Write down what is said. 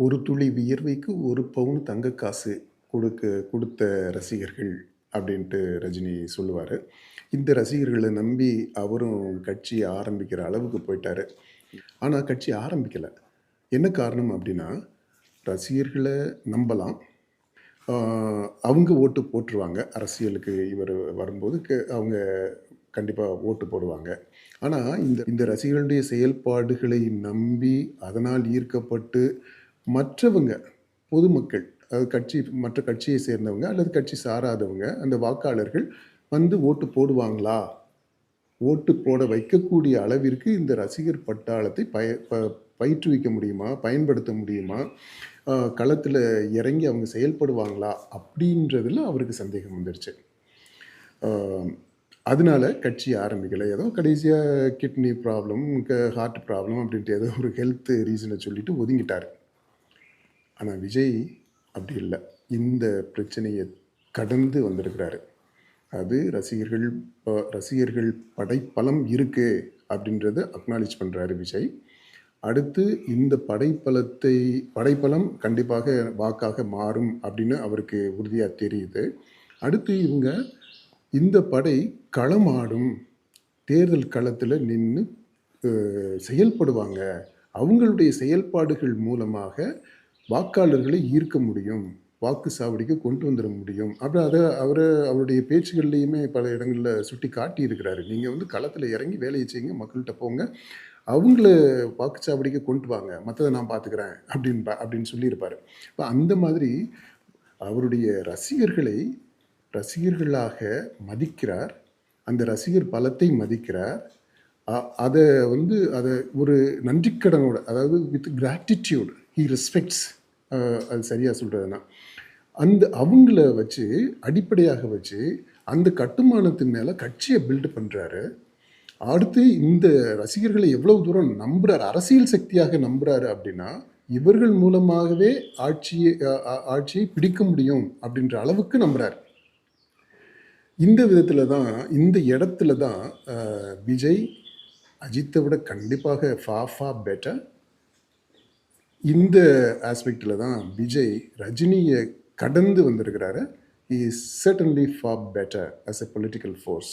ஒரு துளி வியர்வைக்கு ஒரு பவுன் தங்க காசு கொடுத்த ரசிகர்கள் அப்படின்ட்டு ரஜினி சொல்லுவார். இந்த ரசிகர்களை நம்பி அவரும் கட்சியை ஆரம்பிக்கிற அளவுக்கு போயிட்டாரு. ஆனால் கட்சி ஆரம்பிக்கலை. என்ன காரணம் அப்படின்னா, ரசிகர்களை நம்பலாம், அவங்க ஓட்டு போட்டுருவாங்க. அரசியலுக்கு இவர் வரும்போது அவங்க கண்டிப்பாக ஓட்டு போடுவாங்க. ஆனால் இந்த இந்த ரசிகர்களுடைய செயல்பாடுகளை நம்பி அதனால் ஈர்க்கப்பட்டு மற்றவங்க பொதுமக்கள், அதாவது மற்ற கட்சியை சேர்ந்தவங்க அல்லது கட்சி சாராதவங்க, அந்த வாக்காளர்கள் வந்து ஓட்டு போடுவாங்களா, ஓட்டு போட வைக்கக்கூடிய அளவிற்கு இந்த ரசிகர் பட்டாளத்தை பயிற்றுவிக்க முடியுமா, பயன்படுத்த முடியுமா, களத்தில் இறங்கி அவங்க செயல்படுவாங்களா அப்படின்றதுல அவருக்கு சந்தேகம் வந்துருச்சு. அதனால கட்சி ஆரம்பிக்கலை. ஏதோ கடைசியாக கிட்னி ப்ராப்ளம், ஹார்ட் ப்ராப்ளம் அப்படின்ட்டு ஏதோ ஒரு ஹெல்த் ரீசனை சொல்லிட்டு ஒதுங்கிட்டார். ஆனால் விஜய் அப்படி இல்லை. இந்த பிரச்சனையை கடந்து வந்திருக்கிறாரு. அது ரசிகர்கள் படைப்பலம் இருக்கு அப்படின்றத அக்னாலேஜ் பண்ணுறாரு விஜய். அடுத்து இந்த படைப்பலம் கண்டிப்பாக வாக்காக மாறும் அப்படின்னு அவருக்கு உறுதியாக தெரியுது. அடுத்து இந்த படை களமாடும், தேர்தல் களத்தில் நின்று செயல்படுவாங்க, அவங்களுடைய செயல்பாடுகள் மூலமாக வாக்காளர்களை ஈர்க்க முடியும், வாக்கு சாவடிக்கு கொண்டு வந்துட முடியும். அப்புறம் அவருடைய பேச்சுகள்லையுமே பல இடங்களில் சுட்டி காட்டி இருக்கிறாரு. நீங்கள் களத்தில் இறங்கி வேலையை செய்யுங்க, மக்கள்கிட்ட போங்க, அவங்கள வாக்குச்சாவடிக்கு கொண்டு வாங்க, மற்றதை நான் பார்த்துக்கிறேன் அப்படின்னு சொல்லியிருப்பார். இப்போ அந்த மாதிரி அவருடைய ரசிகர்களாக மதிக்கிறார், அந்த ரசிகர் பலத்தை மதிக்கிறார். அதை ஒரு நன்றிக்கடனோட, அதாவது வித் கிராட்டிடியூட் ஹீ ரெஸ்பெக்ட்ஸ், அது சரியாக சொல்கிறதுனா அவங்கள வச்சு அடிப்படையாக வச்சு அந்த கட்டுமானத்தின் மேலே கட்சியை பில்டு பண்ணுறாரு. அடுத்து இந்த ரசிகர்களை எவ்வளவு தூரம் நம்புறாரு, அரசியல் சக்தியாக நம்புறாரு அப்படின்னா, இவர்கள் மூலமாகவே ஆட்சியை பிடிக்க முடியும் அப்படின்ற அளவுக்கு நம்புறாரு. இந்த விதத்தில் தான், இந்த இடத்துல தான் விஜய் அஜித்தை விட கண்டிப்பாக ஃபா பெட்டர். இந்த ஆஸ்பெக்டில் தான் விஜய் ரஜினியை கடந்து வந்திருக்கிறாரு. He is certainly far better as a political force.